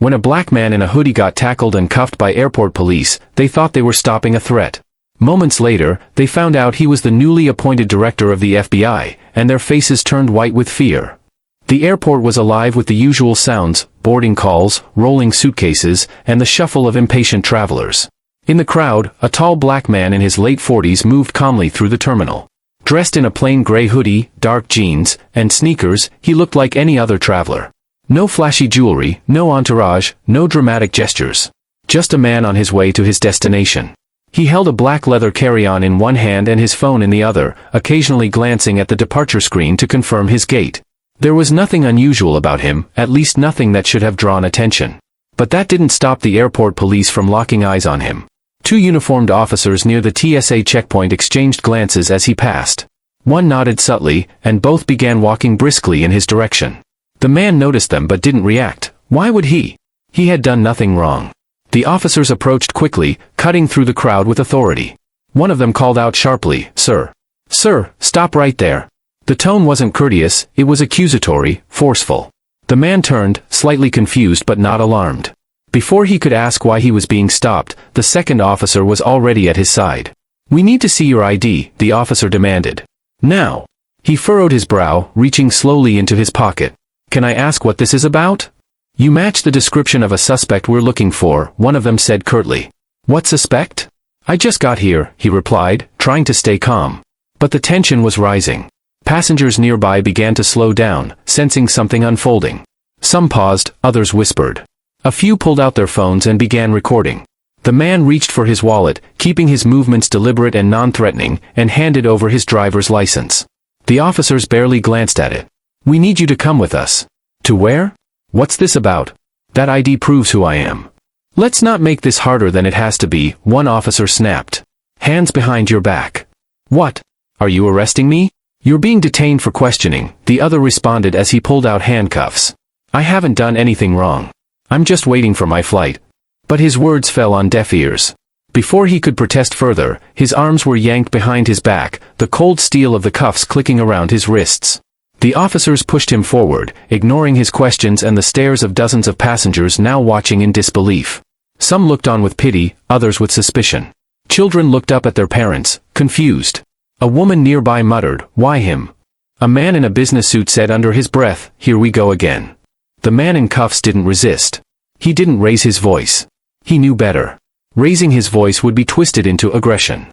When a black man in a hoodie got tackled and cuffed by airport police, they thought they were stopping a threat. Moments later, they found out he was the newly appointed director of the FBI, and their faces turned white with fear. The airport was alive with the usual sounds, boarding calls, rolling suitcases, and the shuffle of impatient travelers. In the crowd, a tall black man in his late 40s moved calmly through the terminal. Dressed in a plain gray hoodie, dark jeans, and sneakers, he looked like any other traveler. No flashy jewelry, no entourage, no dramatic gestures. Just a man on his way to his destination. He held a black leather carry-on in one hand and his phone in the other, occasionally glancing at the departure screen to confirm his gate. There was nothing unusual about him, at least nothing that should have drawn attention. But that didn't stop the airport police from locking eyes on him. Two uniformed officers near the TSA checkpoint exchanged glances as he passed. One nodded subtly, and both began walking briskly in his direction. The man noticed them but didn't react. Why would he? He had done nothing wrong. The officers approached quickly, cutting through the crowd with authority. One of them called out sharply, "Sir! Sir, stop right there!" The tone wasn't courteous, it was accusatory, forceful. The man turned, slightly confused but not alarmed. Before he could ask why he was being stopped, the second officer was already at his side. "We need to see your ID," the officer demanded. "Now." He furrowed his brow, reaching slowly into his pocket. "Can I ask what this is about?" "You match the description of a suspect we're looking for," one of them said curtly. "What suspect?" "I just got here," he replied, trying to stay calm. But the tension was rising. Passengers nearby began to slow down, sensing something unfolding. Some paused, others whispered. A few pulled out their phones and began recording. The man reached for his wallet, keeping his movements deliberate and non-threatening, and handed over his driver's license. The officers barely glanced at it. "We need you to come with us." "To where?" "What's this about?" "That ID proves who I am." "Let's not make this harder than it has to be," one officer snapped. "Hands behind your back." "What? Are you arresting me?" "You're being detained for questioning," the other responded as he pulled out handcuffs. "I haven't done anything wrong. I'm just waiting for my flight." But his words fell on deaf ears. Before he could protest further, his arms were yanked behind his back, the cold steel of the cuffs clicking around his wrists. The officers pushed him forward, ignoring his questions and the stares of dozens of passengers now watching in disbelief. Some looked on with pity, others with suspicion. Children looked up at their parents, confused. A woman nearby muttered, "Why him?" A man in a business suit said under his breath, "Here we go again." The man in cuffs didn't resist. He didn't raise his voice. He knew better. Raising his voice would be twisted into aggression.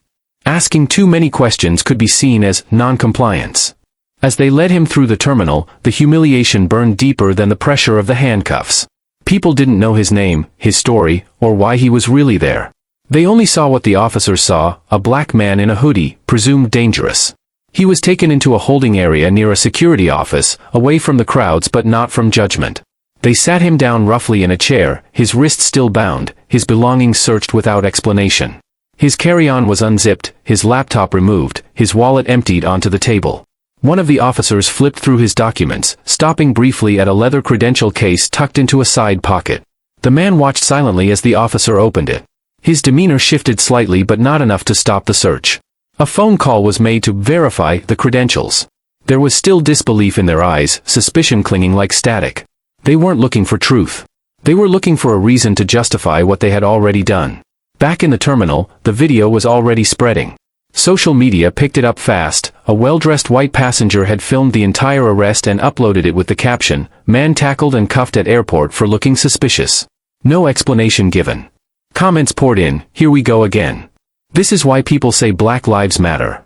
Asking too many questions could be seen as non-compliance. As they led him through the terminal, the humiliation burned deeper than the pressure of the handcuffs. People didn't know his name, his story, or why he was really there. They only saw what the officers saw, a black man in a hoodie, presumed dangerous. He was taken into a holding area near a security office, away from the crowds but not from judgment. They sat him down roughly in a chair, his wrists still bound, his belongings searched without explanation. His carry-on was unzipped, his laptop removed, his wallet emptied onto the table. One of the officers flipped through his documents, stopping briefly at a leather credential case tucked into a side pocket. The man watched silently as the officer opened it. His demeanor shifted slightly but not enough to stop the search. A phone call was made to verify the credentials. There was still disbelief in their eyes, suspicion clinging like static. They weren't looking for truth. They were looking for a reason to justify what they had already done. Back in the terminal, the video was already spreading. Social media picked it up fast. A well-dressed white passenger had filmed the entire arrest and uploaded it with the caption, "Man tackled and cuffed at airport for looking suspicious." No explanation given. Comments poured in, "Here we go again. This is why people say Black Lives Matter.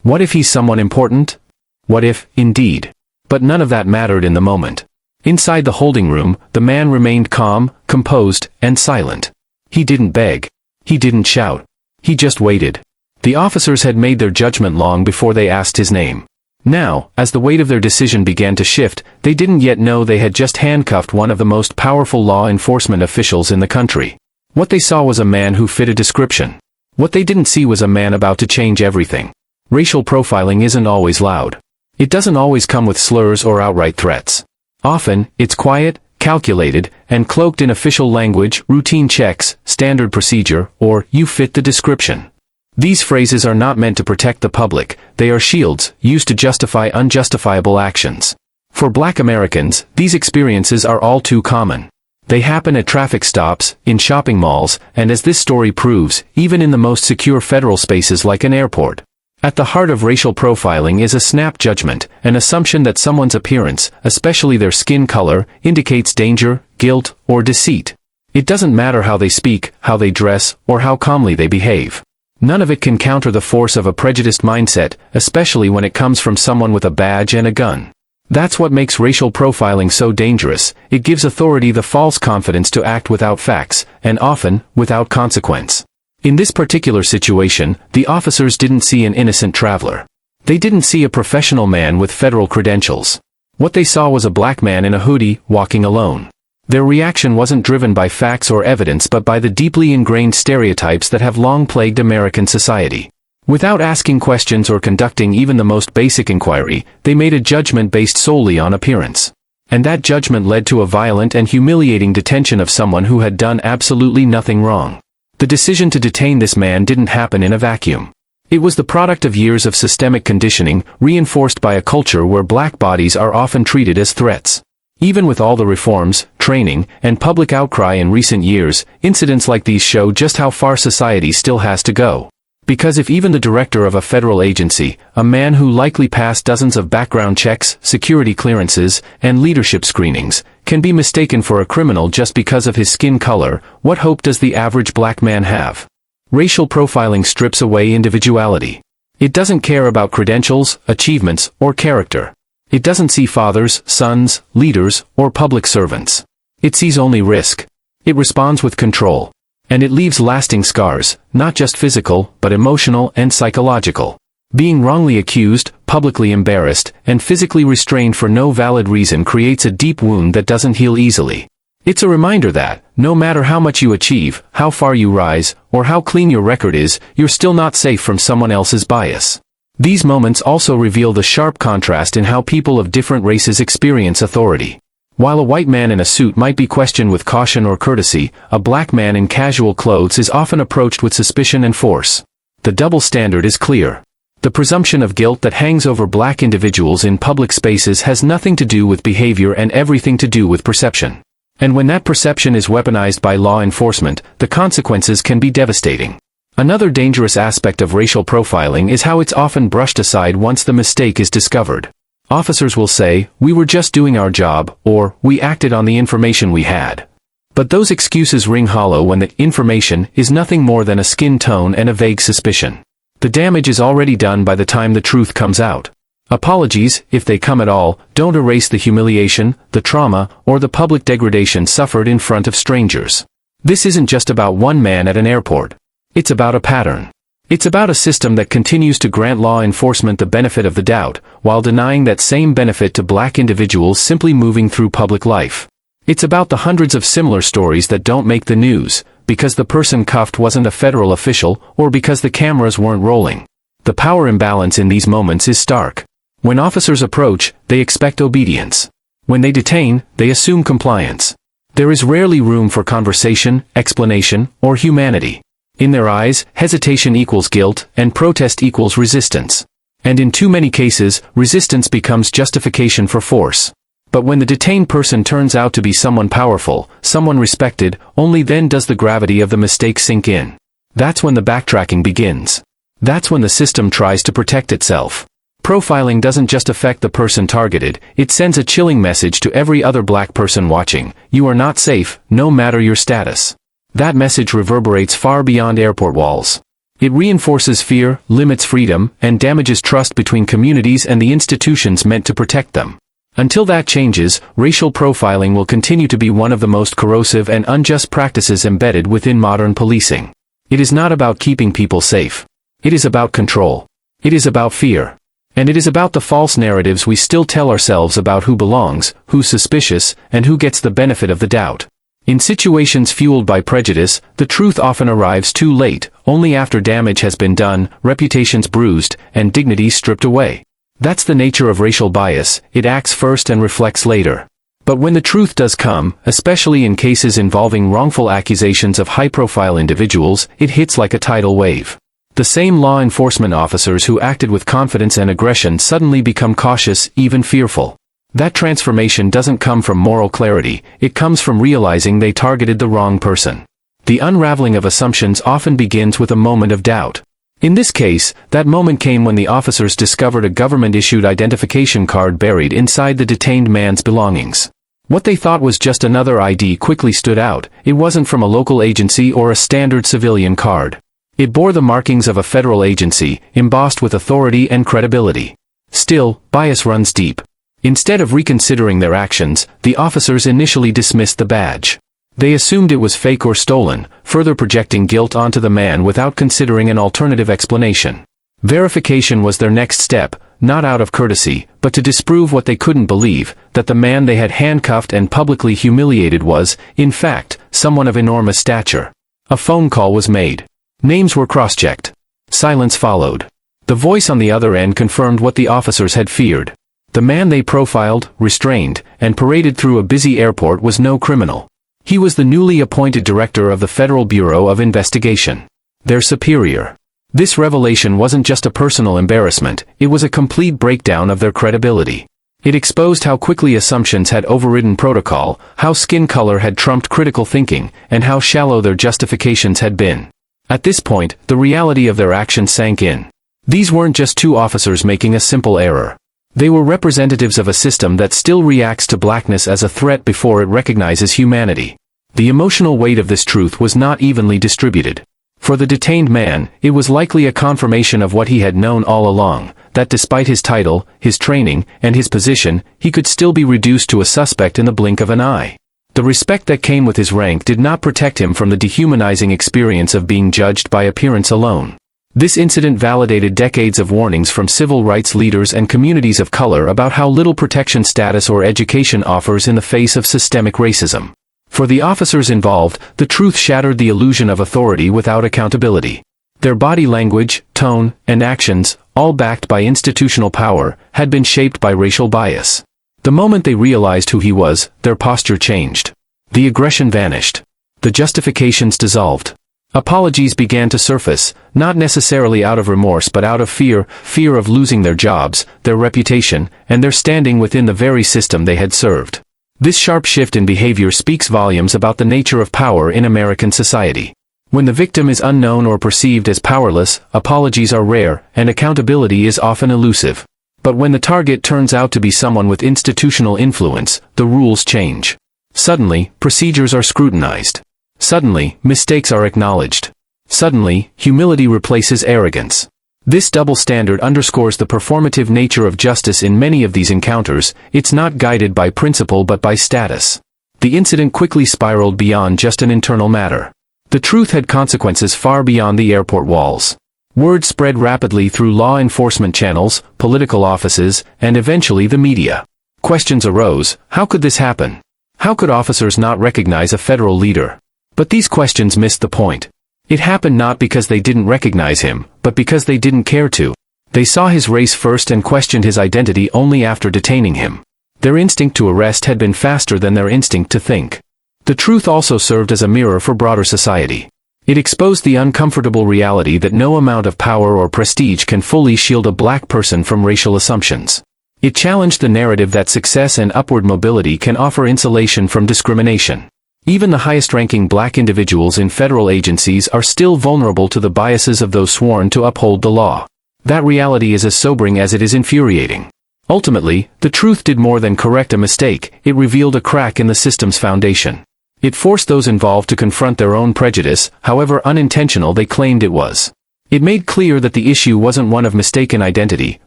What if he's someone important? What if, indeed?" But none of that mattered in the moment. Inside the holding room, the man remained calm, composed, and silent. He didn't beg. He didn't shout. He just waited. The officers had made their judgment long before they asked his name. Now, as the weight of their decision began to shift, they didn't yet know they had just handcuffed one of the most powerful law enforcement officials in the country. What they saw was a man who fit a description. What they didn't see was a man about to change everything. Racial profiling isn't always loud. It doesn't always come with slurs or outright threats. Often, it's quiet, calculated, and cloaked in official language, routine checks, standard procedure, or "you fit the description." These phrases are not meant to protect the public, they are shields, used to justify unjustifiable actions. For Black Americans, these experiences are all too common. They happen at traffic stops, in shopping malls, and as this story proves, even in the most secure federal spaces like an airport. At the heart of racial profiling is a snap judgment, an assumption that someone's appearance, especially their skin color, indicates danger, guilt, or deceit. It doesn't matter how they speak, how they dress, or how calmly they behave. None of it can counter the force of a prejudiced mindset, especially when it comes from someone with a badge and a gun. That's what makes racial profiling so dangerous. It gives authority the false confidence to act without facts, and often, without consequence. In this particular situation, the officers didn't see an innocent traveler. They didn't see a professional man with federal credentials. What they saw was a black man in a hoodie, walking alone. Their reaction wasn't driven by facts or evidence but by the deeply ingrained stereotypes that have long plagued American society. Without asking questions or conducting even the most basic inquiry, they made a judgment based solely on appearance. And that judgment led to a violent and humiliating detention of someone who had done absolutely nothing wrong. The decision to detain this man didn't happen in a vacuum. It was the product of years of systemic conditioning, reinforced by a culture where black bodies are often treated as threats. Even with all the reforms, training, and public outcry in recent years, incidents like these show just how far society still has to go. Because if even the director of a federal agency, a man who likely passed dozens of background checks, security clearances, and leadership screenings, can be mistaken for a criminal just because of his skin color, what hope does the average black man have? Racial profiling strips away individuality. It doesn't care about credentials, achievements, or character. It doesn't see fathers, sons, leaders, or public servants. It sees only risk. It responds with control. And it leaves lasting scars, not just physical, but emotional and psychological. Being wrongly accused, publicly embarrassed, and physically restrained for no valid reason creates a deep wound that doesn't heal easily. It's a reminder that, no matter how much you achieve, how far you rise, or how clean your record is, you're still not safe from someone else's bias. These moments also reveal the sharp contrast in how people of different races experience authority. While a white man in a suit might be questioned with caution or courtesy, a black man in casual clothes is often approached with suspicion and force. The double standard is clear. The presumption of guilt that hangs over black individuals in public spaces has nothing to do with behavior and everything to do with perception. And when that perception is weaponized by law enforcement, the consequences can be devastating. Another dangerous aspect of racial profiling is how it's often brushed aside once the mistake is discovered. Officers will say, "We were just doing our job," or "We acted on the information we had." But those excuses ring hollow when the information is nothing more than a skin tone and a vague suspicion. The damage is already done by the time the truth comes out. Apologies, if they come at all, don't erase the humiliation, the trauma, or the public degradation suffered in front of strangers. This isn't just about one man at an airport. It's about a pattern. It's about a system that continues to grant law enforcement the benefit of the doubt, while denying that same benefit to black individuals simply moving through public life. It's about the hundreds of similar stories that don't make the news, because the person cuffed wasn't a federal official, or because the cameras weren't rolling. The power imbalance in these moments is stark. When officers approach, they expect obedience. When they detain, they assume compliance. There is rarely room for conversation, explanation, or humanity. In their eyes, hesitation equals guilt, and protest equals resistance. And in too many cases, resistance becomes justification for force. But when the detained person turns out to be someone powerful, someone respected, only then does the gravity of the mistake sink in. That's when the backtracking begins. That's when the system tries to protect itself. Profiling doesn't just affect the person targeted, it sends a chilling message to every other black person watching: you are not safe, no matter your status. That message reverberates far beyond airport walls. It reinforces fear, limits freedom, and damages trust between communities and the institutions meant to protect them. Until that changes, racial profiling will continue to be one of the most corrosive and unjust practices embedded within modern policing. It is not about keeping people safe. It is about control. It is about fear. And it is about the false narratives we still tell ourselves about who belongs, who's suspicious, and who gets the benefit of the doubt. In situations fueled by prejudice, the truth often arrives too late, only after damage has been done, reputations bruised, and dignity stripped away. That's the nature of racial bias, it acts first and reflects later. But when the truth does come, especially in cases involving wrongful accusations of high-profile individuals, it hits like a tidal wave. The same law enforcement officers who acted with confidence and aggression suddenly become cautious, even fearful. That transformation doesn't come from moral clarity, it comes from realizing they targeted the wrong person. The unraveling of assumptions often begins with a moment of doubt. In this case, that moment came when the officers discovered a government-issued identification card buried inside the detained man's belongings. What they thought was just another ID quickly stood out. It wasn't from a local agency or a standard civilian card. It bore the markings of a federal agency, embossed with authority and credibility. Still, bias runs deep. Instead of reconsidering their actions, the officers initially dismissed the badge. They assumed it was fake or stolen, further projecting guilt onto the man without considering an alternative explanation. Verification was their next step, not out of courtesy, but to disprove what they couldn't believe, that the man they had handcuffed and publicly humiliated was, in fact, someone of enormous stature. A phone call was made. Names were cross-checked. Silence followed. The voice on the other end confirmed what the officers had feared. The man they profiled, restrained, and paraded through a busy airport was no criminal. He was the newly appointed director of the Federal Bureau of Investigation. Their superior. This revelation wasn't just a personal embarrassment, it was a complete breakdown of their credibility. It exposed how quickly assumptions had overridden protocol, how skin color had trumped critical thinking, and how shallow their justifications had been. At this point, the reality of their actions sank in. These weren't just two officers making a simple error. They were representatives of a system that still reacts to blackness as a threat before it recognizes humanity. The emotional weight of this truth was not evenly distributed. For the detained man, it was likely a confirmation of what he had known all along, that despite his title, his training, and his position, he could still be reduced to a suspect in the blink of an eye. The respect that came with his rank did not protect him from the dehumanizing experience of being judged by appearance alone. This incident validated decades of warnings from civil rights leaders and communities of color about how little protection status or education offers in the face of systemic racism. For the officers involved, the truth shattered the illusion of authority without accountability. Their body language, tone, and actions, all backed by institutional power, had been shaped by racial bias. The moment they realized who he was, their posture changed. The aggression vanished. The justifications dissolved. Apologies began to surface, not necessarily out of remorse but out of fear of losing their jobs, their reputation, and their standing within the very system they had served. This sharp shift in behavior speaks volumes about the nature of power in American society. When the victim is unknown or perceived as powerless, apologies are rare, and accountability is often elusive. But when the target turns out to be someone with institutional influence, the rules change. Suddenly, procedures are scrutinized. Suddenly, mistakes are acknowledged. Suddenly, humility replaces arrogance. This double standard underscores the performative nature of justice in many of these encounters. It's not guided by principle but by status. The incident quickly spiraled beyond just an internal matter. The truth had consequences far beyond the airport walls. Word spread rapidly through law enforcement channels, political offices, and eventually the media. Questions arose: how could this happen? How could officers not recognize a federal leader? But these questions missed the point. It happened not because they didn't recognize him, but because they didn't care to. They saw his race first and questioned his identity only after detaining him. Their instinct to arrest had been faster than their instinct to think. The truth also served as a mirror for broader society. It exposed the uncomfortable reality that no amount of power or prestige can fully shield a black person from racial assumptions. It challenged the narrative that success and upward mobility can offer insulation from discrimination. Even the highest-ranking black individuals in federal agencies are still vulnerable to the biases of those sworn to uphold the law. That reality is as sobering as it is infuriating. Ultimately, the truth did more than correct a mistake, it revealed a crack in the system's foundation. It forced those involved to confront their own prejudice, however unintentional they claimed it was. It made clear that the issue wasn't one of mistaken identity,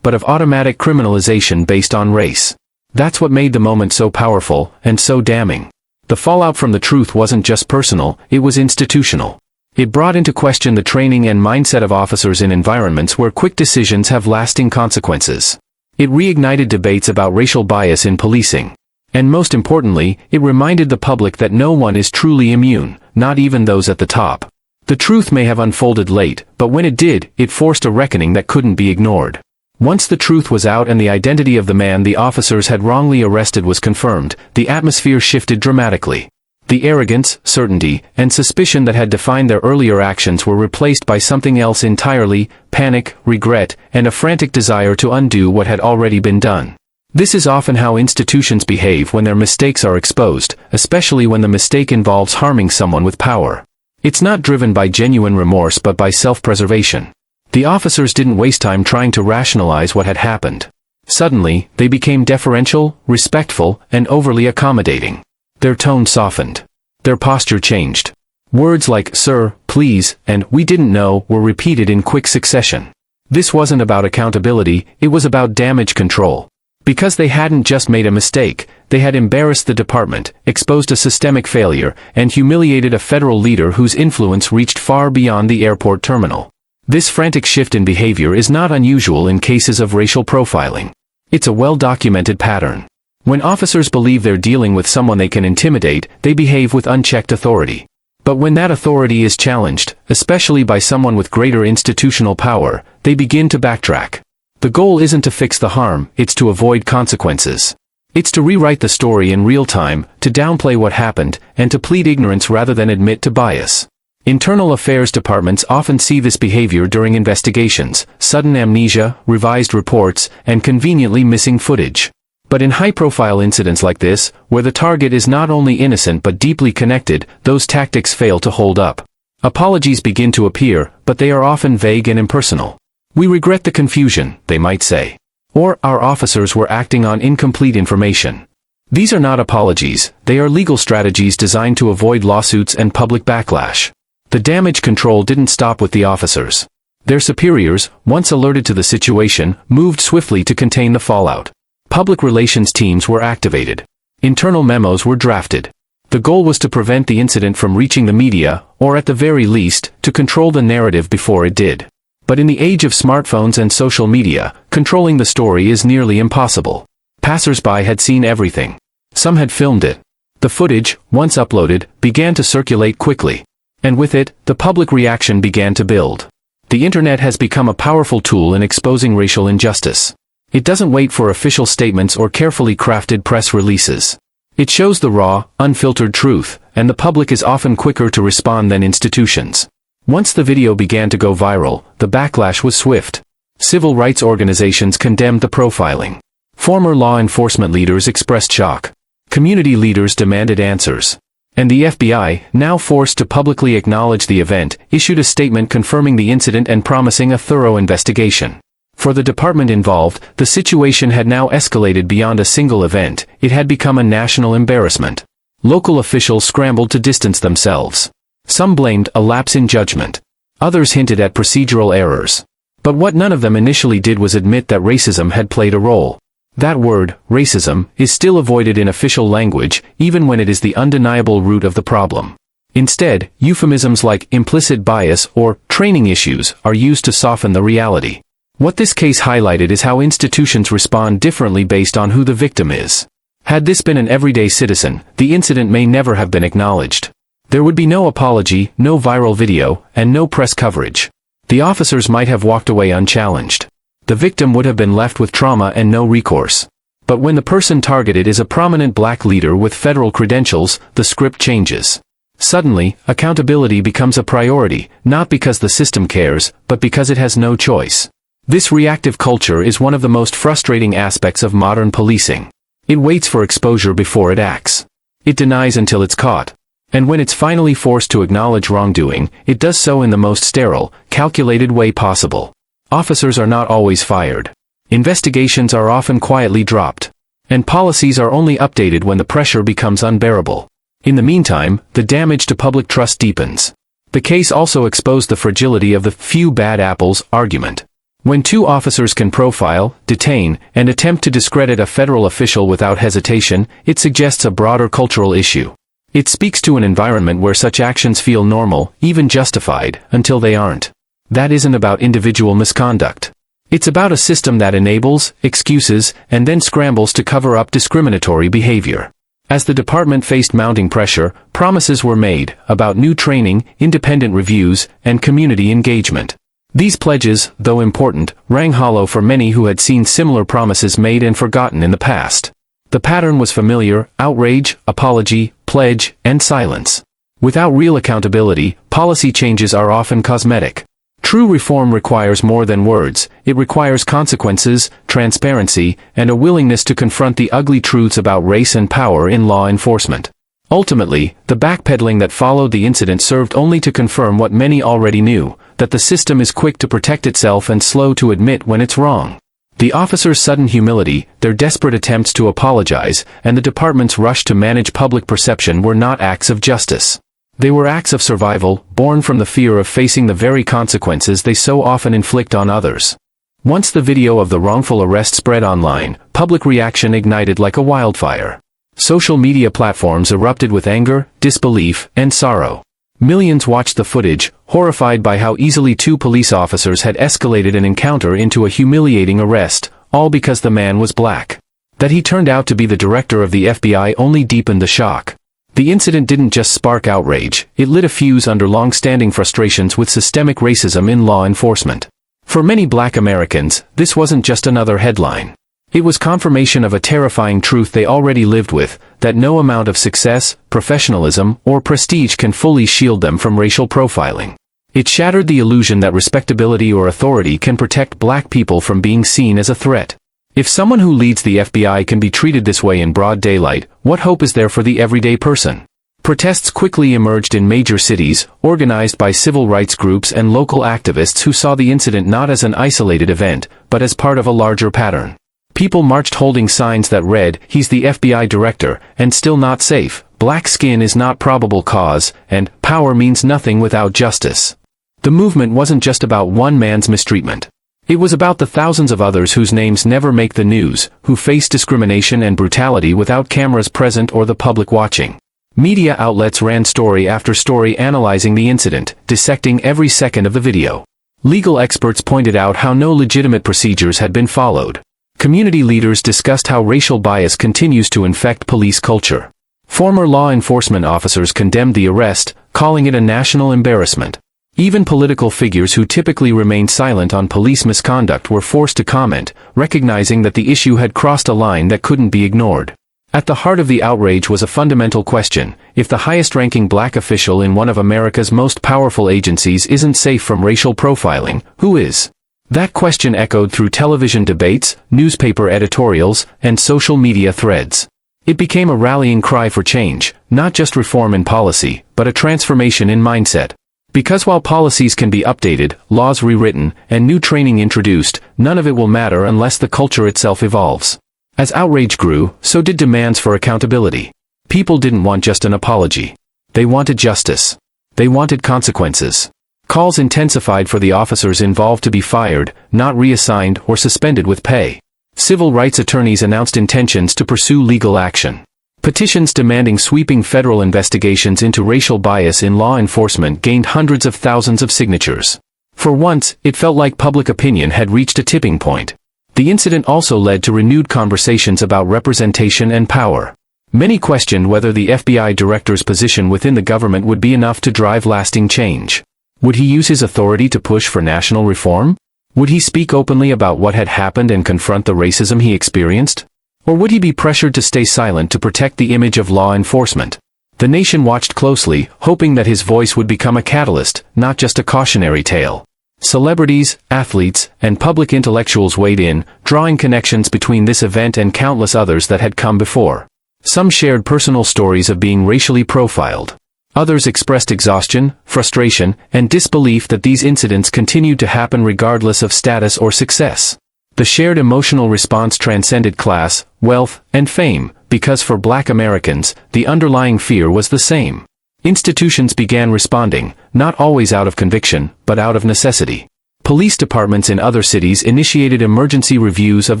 but of automatic criminalization based on race. That's what made the moment so powerful, and so damning. The fallout from the truth wasn't just personal, it was institutional. It brought into question the training and mindset of officers in environments where quick decisions have lasting consequences. It reignited debates about racial bias in policing. And most importantly, it reminded the public that no one is truly immune, not even those at the top. The truth may have unfolded late, but when it did, it forced a reckoning that couldn't be ignored. Once the truth was out and the identity of the man the officers had wrongly arrested was confirmed, the atmosphere shifted dramatically. The arrogance, certainty, and suspicion that had defined their earlier actions were replaced by something else entirely: panic, regret, and a frantic desire to undo what had already been done. This is often how institutions behave when their mistakes are exposed, especially when the mistake involves harming someone with power. It's not driven by genuine remorse but by self-preservation. The officers didn't waste time trying to rationalize what had happened. Suddenly, they became deferential, respectful, and overly accommodating. Their tone softened. Their posture changed. Words like, "Sir," "Please," and "We didn't know" were repeated in quick succession. This wasn't about accountability, it was about damage control. Because they hadn't just made a mistake, they had embarrassed the department, exposed a systemic failure, and humiliated a federal leader whose influence reached far beyond the airport terminal. This frantic shift in behavior is not unusual in cases of racial profiling. It's a well-documented pattern. When officers believe they're dealing with someone they can intimidate, they behave with unchecked authority. But when that authority is challenged, especially by someone with greater institutional power, they begin to backtrack. The goal isn't to fix the harm, it's to avoid consequences. It's to rewrite the story in real time, to downplay what happened, and to plead ignorance rather than admit to bias. Internal affairs departments often see this behavior during investigations, sudden amnesia, revised reports, and conveniently missing footage. But in high-profile incidents like this, where the target is not only innocent but deeply connected, those tactics fail to hold up. Apologies begin to appear, but they are often vague and impersonal. "We regret the confusion," they might say. Or, "Our officers were acting on incomplete information." These are not apologies, they are legal strategies designed to avoid lawsuits and public backlash. The damage control didn't stop with the officers. Their superiors, once alerted to the situation, moved swiftly to contain the fallout. Public relations teams were activated. Internal memos were drafted. The goal was to prevent the incident from reaching the media, or at the very least, to control the narrative before it did. But in the age of smartphones and social media, controlling the story is nearly impossible. Passers-by had seen everything. Some had filmed it. The footage, once uploaded, began to circulate quickly. And with it, the public reaction began to build. The internet has become a powerful tool in exposing racial injustice. It doesn't wait for official statements or carefully crafted press releases. It shows the raw, unfiltered truth, and the public is often quicker to respond than institutions. Once the video began to go viral, the backlash was swift. Civil rights organizations condemned the profiling. Former law enforcement leaders expressed shock. Community leaders demanded answers. And the FBI, now forced to publicly acknowledge the event, issued a statement confirming the incident and promising a thorough investigation. For the department involved, the situation had now escalated beyond a single event, it had become a national embarrassment. Local officials scrambled to distance themselves. Some blamed a lapse in judgment. Others hinted at procedural errors. But what none of them initially did was admit that racism had played a role. That word, racism, is still avoided in official language, even when it is the undeniable root of the problem. Instead, euphemisms like implicit bias or training issues are used to soften the reality. What this case highlighted is how institutions respond differently based on who the victim is. Had this been an everyday citizen, the incident may never have been acknowledged. There would be no apology, no viral video, and no press coverage. The officers might have walked away unchallenged. The victim would have been left with trauma and no recourse. But when the person targeted is a prominent black leader with federal credentials, the script changes. Suddenly, accountability becomes a priority, not because the system cares, but because it has no choice. This reactive culture is one of the most frustrating aspects of modern policing. It waits for exposure before it acts. It denies until it's caught. And when it's finally forced to acknowledge wrongdoing, it does so in the most sterile, calculated way possible. Officers are not always fired. Investigations are often quietly dropped. And policies are only updated when the pressure becomes unbearable. In the meantime, the damage to public trust deepens. The case also exposed the fragility of the "few bad apples" argument. When two officers can profile, detain, and attempt to discredit a federal official without hesitation, it suggests a broader cultural issue. It speaks to an environment where such actions feel normal, even justified, until they aren't. That isn't about individual misconduct. It's about a system that enables, excuses, and then scrambles to cover up discriminatory behavior. As the department faced mounting pressure, promises were made about new training, independent reviews, and community engagement. These pledges, though important, rang hollow for many who had seen similar promises made and forgotten in the past. The pattern was familiar: outrage, apology, pledge, and silence. Without real accountability, policy changes are often cosmetic. True reform requires more than words. It requires consequences, transparency, and a willingness to confront the ugly truths about race and power in law enforcement. Ultimately, the backpedaling that followed the incident served only to confirm what many already knew, that the system is quick to protect itself and slow to admit when it's wrong. The officers' sudden humility, their desperate attempts to apologize, and the department's rush to manage public perception were not acts of justice. They were acts of survival, born from the fear of facing the very consequences they so often inflict on others. Once the video of the wrongful arrest spread online, public reaction ignited like a wildfire. Social media platforms erupted with anger, disbelief, and sorrow. Millions watched the footage, horrified by how easily two police officers had escalated an encounter into a humiliating arrest, all because the man was black. That he turned out to be the director of the FBI only deepened the shock. The incident didn't just spark outrage, it lit a fuse under long-standing frustrations with systemic racism in law enforcement. For many black Americans, this wasn't just another headline. It was confirmation of a terrifying truth they already lived with, that no amount of success, professionalism, or prestige can fully shield them from racial profiling. It shattered the illusion that respectability or authority can protect black people from being seen as a threat. If someone who leads the FBI can be treated this way in broad daylight, what hope is there for the everyday person? Protests quickly emerged in major cities, organized by civil rights groups and local activists who saw the incident not as an isolated event, but as part of a larger pattern. People marched holding signs that read, "He's the FBI director, and still not safe, black skin is not probable cause, and power means nothing without justice." The movement wasn't just about one man's mistreatment. It was about the thousands of others whose names never make the news, who face discrimination and brutality without cameras present or the public watching. Media outlets ran story after story analyzing the incident, dissecting every second of the video. Legal experts pointed out how no legitimate procedures had been followed. Community leaders discussed how racial bias continues to infect police culture. Former law enforcement officers condemned the arrest, calling it a national embarrassment. Even political figures who typically remain silent on police misconduct were forced to comment, recognizing that the issue had crossed a line that couldn't be ignored. At the heart of the outrage was a fundamental question: if the highest-ranking black official in one of America's most powerful agencies isn't safe from racial profiling, who is? That question echoed through television debates, newspaper editorials, and social media threads. It became a rallying cry for change, not just reform in policy, but a transformation in mindset. Because while policies can be updated, laws rewritten, and new training introduced, none of it will matter unless the culture itself evolves. As outrage grew, so did demands for accountability. People didn't want just an apology. They wanted justice. They wanted consequences. Calls intensified for the officers involved to be fired, not reassigned or suspended with pay. Civil rights attorneys announced intentions to pursue legal action. Petitions demanding sweeping federal investigations into racial bias in law enforcement gained hundreds of thousands of signatures. For once, it felt like public opinion had reached a tipping point. The incident also led to renewed conversations about representation and power. Many questioned whether the FBI director's position within the government would be enough to drive lasting change. Would he use his authority to push for national reform? Would he speak openly about what had happened and confront the racism he experienced? Or would he be pressured to stay silent to protect the image of law enforcement? The nation watched closely, hoping that his voice would become a catalyst, not just a cautionary tale. Celebrities, athletes, and public intellectuals weighed in, drawing connections between this event and countless others that had come before. Some shared personal stories of being racially profiled. Others expressed exhaustion, frustration, and disbelief that these incidents continued to happen regardless of status or success. The shared emotional response transcended class, wealth, and fame, because for Black Americans, the underlying fear was the same. Institutions began responding, not always out of conviction, but out of necessity. Police departments in other cities initiated emergency reviews of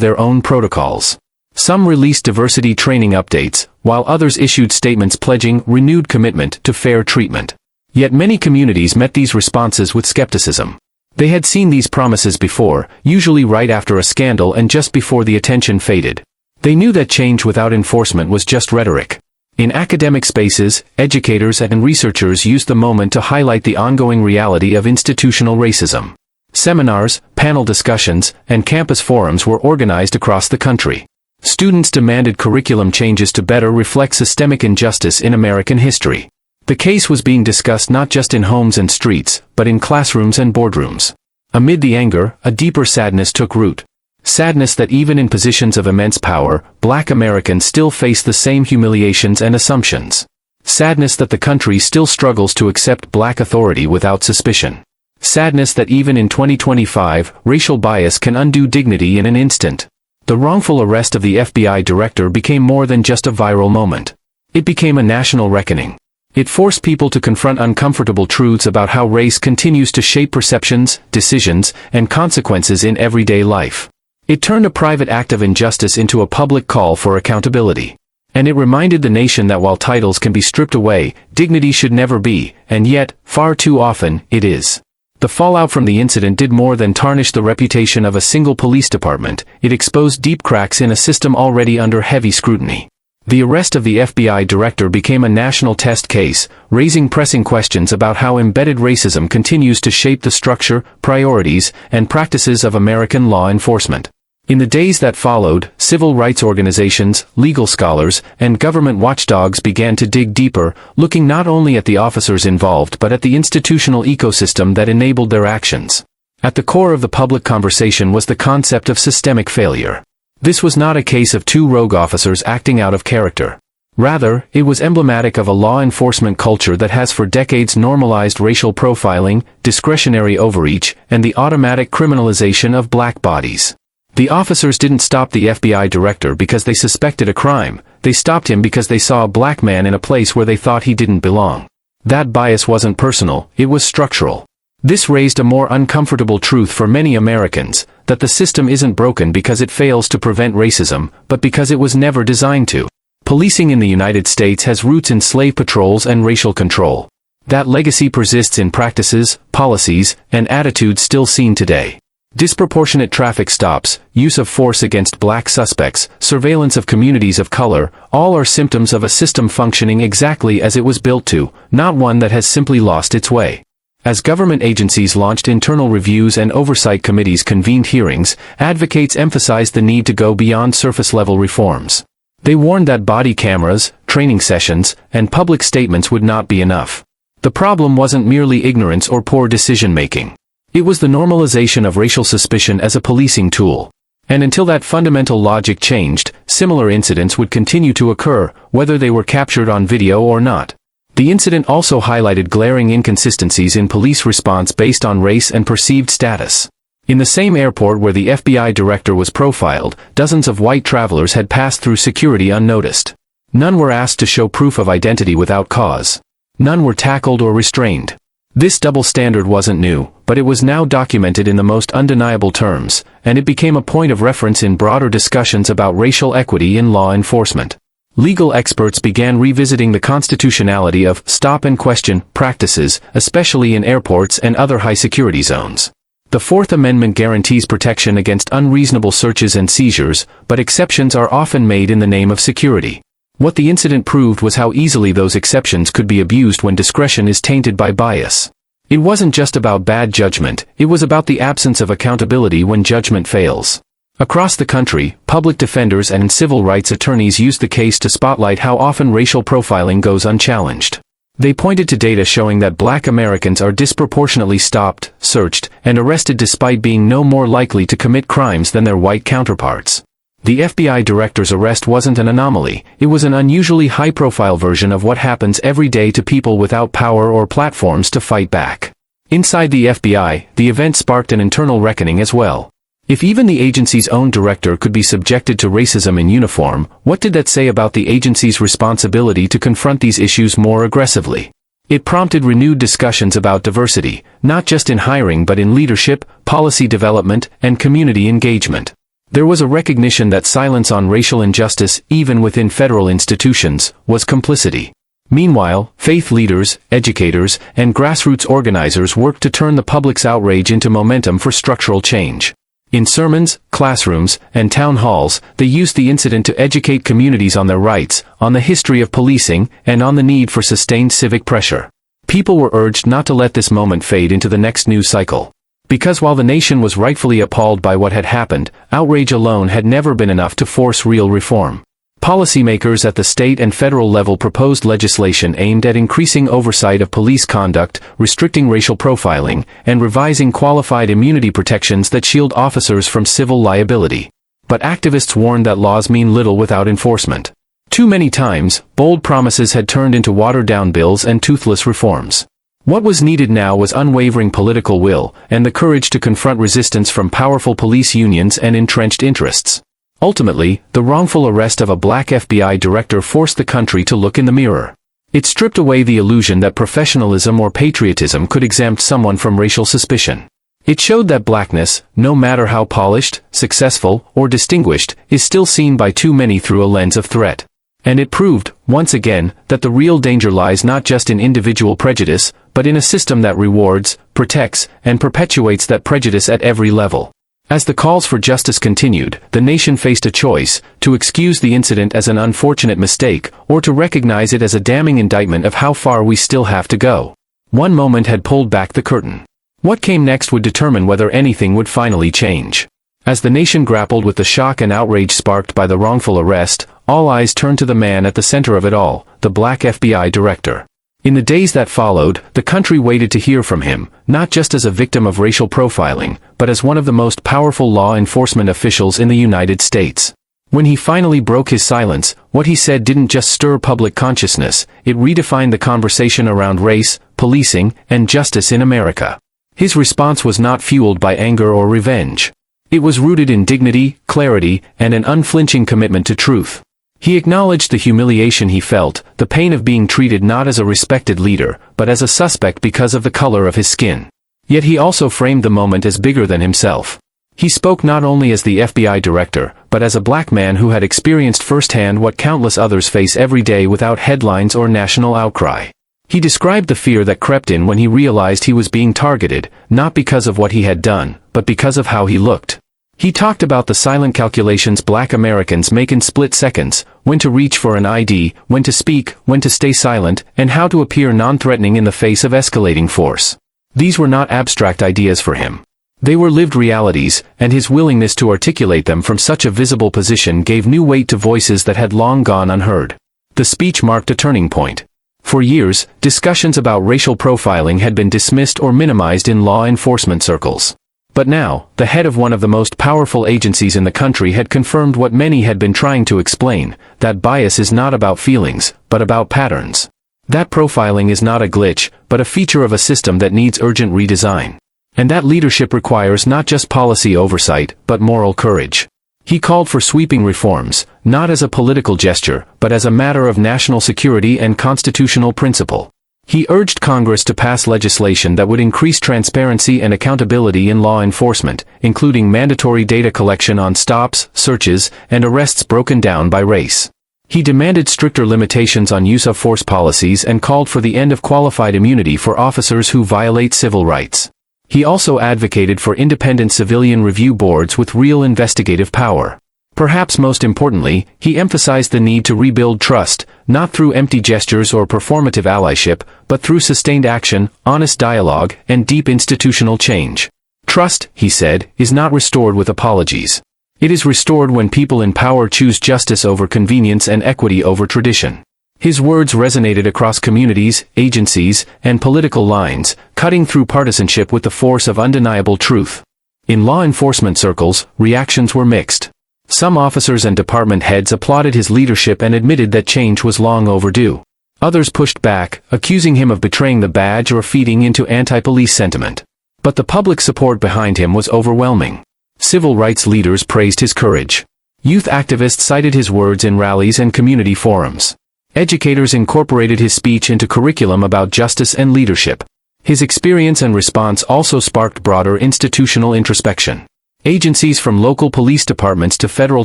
their own protocols. Some released diversity training updates, while others issued statements pledging renewed commitment to fair treatment. Yet many communities met these responses with skepticism. They had seen these promises before, usually right after a scandal and just before the attention faded. They knew that change without enforcement was just rhetoric. In academic spaces, educators and researchers used the moment to highlight the ongoing reality of institutional racism. Seminars, panel discussions, and campus forums were organized across the country. Students demanded curriculum changes to better reflect systemic injustice in American history. The case was being discussed not just in homes and streets, but in classrooms and boardrooms. Amid the anger, a deeper sadness took root. Sadness that even in positions of immense power, Black Americans still face the same humiliations and assumptions. Sadness that the country still struggles to accept Black authority without suspicion. Sadness that even in 2025, racial bias can undo dignity in an instant. The wrongful arrest of the FBI director became more than just a viral moment. It became a national reckoning. It forced people to confront uncomfortable truths about how race continues to shape perceptions, decisions, and consequences in everyday life. It turned a private act of injustice into a public call for accountability. And it reminded the nation that while titles can be stripped away, dignity should never be, and yet, far too often, it is. The fallout from the incident did more than tarnish the reputation of a single police department. It exposed deep cracks in a system already under heavy scrutiny. The arrest of the FBI director became a national test case, raising pressing questions about how embedded racism continues to shape the structure, priorities, and practices of American law enforcement. In the days that followed, civil rights organizations, legal scholars, and government watchdogs began to dig deeper, looking not only at the officers involved but at the institutional ecosystem that enabled their actions. At the core of the public conversation was the concept of systemic failure. This was not a case of two rogue officers acting out of character. Rather, it was emblematic of a law enforcement culture that has for decades normalized racial profiling, discretionary overreach, and the automatic criminalization of Black bodies. The officers didn't stop the FBI director because they suspected a crime. They stopped him because they saw a Black man in a place where they thought he didn't belong. That bias wasn't personal, it was structural. This raised a more uncomfortable truth for many Americans, that the system isn't broken because it fails to prevent racism, but because it was never designed to. Policing in the United States has roots in slave patrols and racial control. That legacy persists in practices, policies, and attitudes still seen today. Disproportionate traffic stops, use of force against Black suspects, surveillance of communities of color, all are symptoms of a system functioning exactly as it was built to, not one that has simply lost its way. As government agencies launched internal reviews and oversight committees convened hearings, advocates emphasized the need to go beyond surface-level reforms. They warned that body cameras, training sessions, and public statements would not be enough. The problem wasn't merely ignorance or poor decision-making. It was the normalization of racial suspicion as a policing tool. And until that fundamental logic changed, similar incidents would continue to occur, whether they were captured on video or not. The incident also highlighted glaring inconsistencies in police response based on race and perceived status. In the same airport where the FBI director was profiled, dozens of white travelers had passed through security unnoticed. None were asked to show proof of identity without cause. None were tackled or restrained. This double standard wasn't new, but it was now documented in the most undeniable terms, and it became a point of reference in broader discussions about racial equity in law enforcement. Legal experts began revisiting the constitutionality of stop-and-question practices, especially in airports and other high-security zones. The Fourth Amendment guarantees protection against unreasonable searches and seizures, but exceptions are often made in the name of security. What the incident proved was how easily those exceptions could be abused when discretion is tainted by bias. It wasn't just about bad judgment, it was about the absence of accountability when judgment fails. Across the country, public defenders and civil rights attorneys used the case to spotlight how often racial profiling goes unchallenged. They pointed to data showing that Black Americans are disproportionately stopped, searched, and arrested despite being no more likely to commit crimes than their white counterparts. The FBI director's arrest wasn't an anomaly, it was an unusually high-profile version of what happens every day to people without power or platforms to fight back. Inside the FBI, the event sparked an internal reckoning as well. If even the agency's own director could be subjected to racism in uniform, what did that say about the agency's responsibility to confront these issues more aggressively? It prompted renewed discussions about diversity, not just in hiring but in leadership, policy development, and community engagement. There was a recognition that silence on racial injustice, even within federal institutions, was complicity. Meanwhile, faith leaders, educators, and grassroots organizers worked to turn the public's outrage into momentum for structural change. In sermons, classrooms, and town halls, they used the incident to educate communities on their rights, on the history of policing, and on the need for sustained civic pressure. People were urged not to let this moment fade into the next news cycle. Because while the nation was rightfully appalled by what had happened, outrage alone had never been enough to force real reform. Policymakers at the state and federal level proposed legislation aimed at increasing oversight of police conduct, restricting racial profiling, and revising qualified immunity protections that shield officers from civil liability. But activists warned that laws mean little without enforcement. Too many times, bold promises had turned into watered-down bills and toothless reforms. What was needed now was unwavering political will, and the courage to confront resistance from powerful police unions and entrenched interests. Ultimately, the wrongful arrest of a black FBI director forced the country to look in the mirror. It stripped away the illusion that professionalism or patriotism could exempt someone from racial suspicion. It showed that blackness, no matter how polished, successful, or distinguished, is still seen by too many through a lens of threat. And it proved, once again, that the real danger lies not just in individual prejudice, but in a system that rewards, protects, and perpetuates that prejudice at every level. As the calls for justice continued, the nation faced a choice: to excuse the incident as an unfortunate mistake, or to recognize it as a damning indictment of how far we still have to go. One moment had pulled back the curtain. What came next would determine whether anything would finally change. As the nation grappled with the shock and outrage sparked by the wrongful arrest, all eyes turned to the man at the center of it all, the black FBI director. In the days that followed, the country waited to hear from him, not just as a victim of racial profiling, but as one of the most powerful law enforcement officials in the United States. When he finally broke his silence, what he said didn't just stir public consciousness, it redefined the conversation around race, policing, and justice in America. His response was not fueled by anger or revenge. It was rooted in dignity, clarity, and an unflinching commitment to truth. He acknowledged the humiliation he felt, the pain of being treated not as a respected leader, but as a suspect because of the color of his skin. Yet he also framed the moment as bigger than himself. He spoke not only as the FBI director, but as a black man who had experienced firsthand what countless others face every day without headlines or national outcry. He described the fear that crept in when he realized he was being targeted, not because of what he had done, but because of how he looked. He talked about the silent calculations black Americans make in split seconds, when to reach for an ID, when to speak, when to stay silent, and how to appear non-threatening in the face of escalating force. These were not abstract ideas for him. They were lived realities, and his willingness to articulate them from such a visible position gave new weight to voices that had long gone unheard. The speech marked a turning point. For years, discussions about racial profiling had been dismissed or minimized in law enforcement circles. But now, the head of one of the most powerful agencies in the country had confirmed what many had been trying to explain, that bias is not about feelings, but about patterns. That profiling is not a glitch, but a feature of a system that needs urgent redesign. And that leadership requires not just policy oversight, but moral courage. He called for sweeping reforms, not as a political gesture, but as a matter of national security and constitutional principle. He urged Congress to pass legislation that would increase transparency and accountability in law enforcement, including mandatory data collection on stops, searches, and arrests broken down by race. He demanded stricter limitations on use of force policies and called for the end of qualified immunity for officers who violate civil rights. He also advocated for independent civilian review boards with real investigative power. Perhaps most importantly, he emphasized the need to rebuild trust, not through empty gestures or performative allyship, but through sustained action, honest dialogue, and deep institutional change. Trust, he said, is not restored with apologies. It is restored when people in power choose justice over convenience and equity over tradition. His words resonated across communities, agencies, and political lines, cutting through partisanship with the force of undeniable truth. In law enforcement circles, reactions were mixed. Some officers and department heads applauded his leadership and admitted that change was long overdue. Others pushed back, accusing him of betraying the badge or feeding into anti-police sentiment. But the public support behind him was overwhelming. Civil rights leaders praised his courage. Youth activists cited his words in rallies and community forums. Educators incorporated his speech into curriculum about justice and leadership. His experience and response also sparked broader institutional introspection. Agencies from local police departments to federal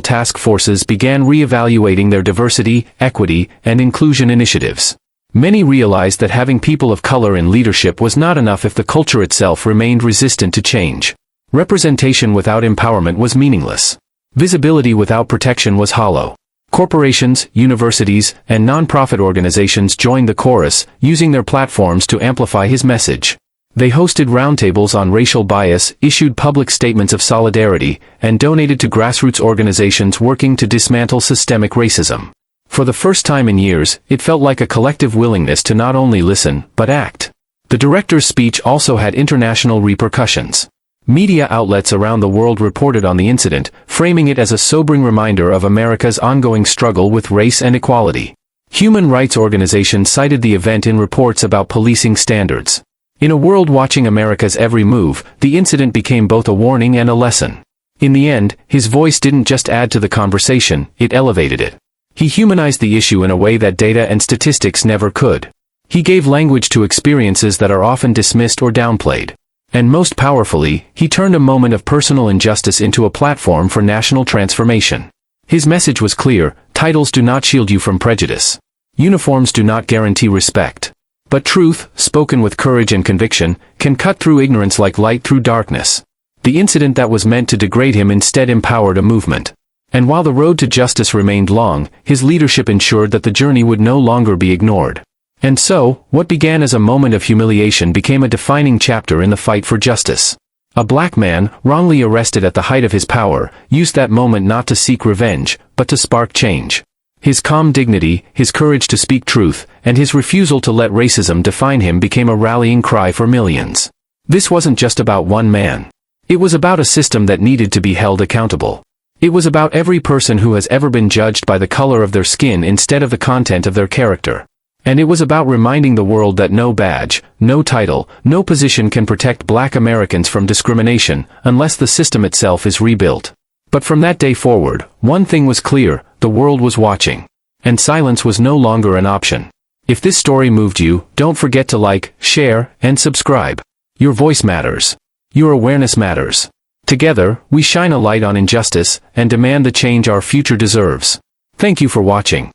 task forces began re-evaluating their diversity, equity, and inclusion initiatives. Many realized that having people of color in leadership was not enough if the culture itself remained resistant to change. Representation without empowerment was meaningless. Visibility without protection was hollow. Corporations, universities, and nonprofit organizations joined the chorus, using their platforms to amplify his message. They hosted roundtables on racial bias, issued public statements of solidarity, and donated to grassroots organizations working to dismantle systemic racism. For the first time in years, it felt like a collective willingness to not only listen, but act. The director's speech also had international repercussions. Media outlets around the world reported on the incident, framing it as a sobering reminder of America's ongoing struggle with race and equality. Human rights organizations cited the event in reports about policing standards. In a world watching America's every move, the incident became both a warning and a lesson. In the end, his voice didn't just add to the conversation, it elevated it. He humanized the issue in a way that data and statistics never could. He gave language to experiences that are often dismissed or downplayed. And most powerfully, he turned a moment of personal injustice into a platform for national transformation. His message was clear: titles do not shield you from prejudice. Uniforms do not guarantee respect. But truth, spoken with courage and conviction, can cut through ignorance like light through darkness. The incident that was meant to degrade him instead empowered a movement. And while the road to justice remained long, his leadership ensured that the journey would no longer be ignored. And so, what began as a moment of humiliation became a defining chapter in the fight for justice. A black man, wrongly arrested at the height of his power, used that moment not to seek revenge, but to spark change. His calm dignity, his courage to speak truth, and his refusal to let racism define him became a rallying cry for millions. This wasn't just about one man. It was about a system that needed to be held accountable. It was about every person who has ever been judged by the color of their skin instead of the content of their character. And it was about reminding the world that no badge, no title, no position can protect Black Americans from discrimination unless the system itself is rebuilt. But from that day forward, one thing was clear: the world was watching. And silence was no longer an option. If this story moved you, don't forget to like, share, and subscribe. Your voice matters. Your awareness matters. Together, we shine a light on injustice and demand the change our future deserves. Thank you for watching.